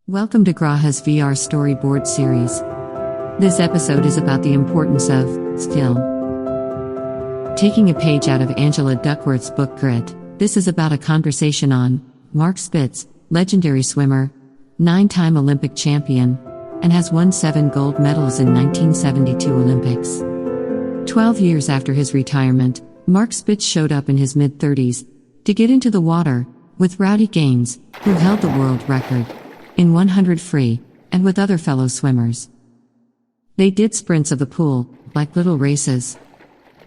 Welcome to GRAHAs VR storyboard series. This episode is about the importance of skill. Taking a page out of Angela Duckworth's book Grit, this is about a conversation on Mark Spitz, legendary swimmer, 9-time Olympic champion, and has won 7 gold medals in 1972 Olympics. 12 years after his retirement, Mark Spitz showed up in his mid-30s to get into the water with Rowdy Gaines, who held the world record in 100 free, and with other fellow swimmers. They did sprints of the pool, like little races.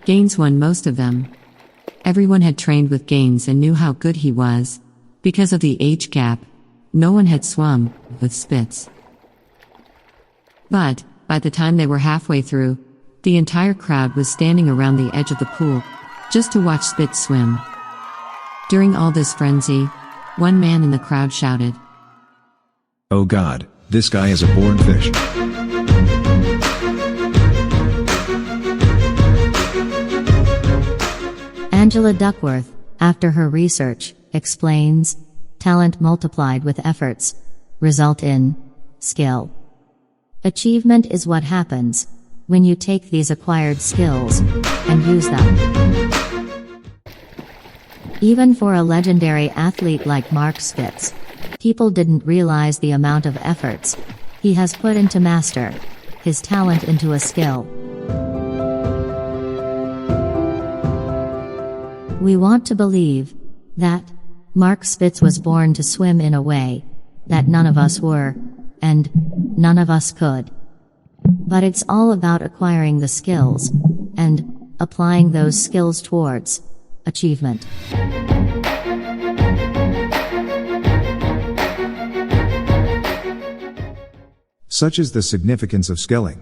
Gaines won most of them. Everyone had trained with Gaines and knew how good he was. Because of the age gap, no one had swum with Spitz. But, by the time they were halfway through, the entire crowd was standing around the edge of the pool, just to watch Spitz swim. During all this frenzy, one man in the crowd shouted, "Oh God, this guy is a born fish." Angela Duckworth, after her research, explains, talent multiplied with efforts result in skill. Achievement is what happens when you take these acquired skills and use them. Even for a legendary athlete like Mark Spitz, people didn't realize the amount of efforts he has put into master his talent into a skill. We want to believe that Mark Spitz was born to swim in a way that none of us were, and none of us could. But it's all about acquiring the skills and applying those skills towards achievement. Such is the significance of skilling.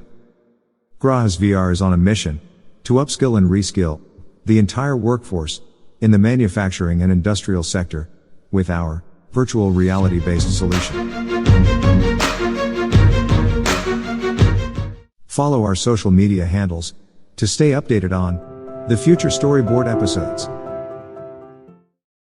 GRAHAs VR is on a mission to upskill and reskill the entire workforce in the manufacturing and industrial sector with our virtual reality-based solution. Follow our social media handles to stay updated on the future storyboard episodes.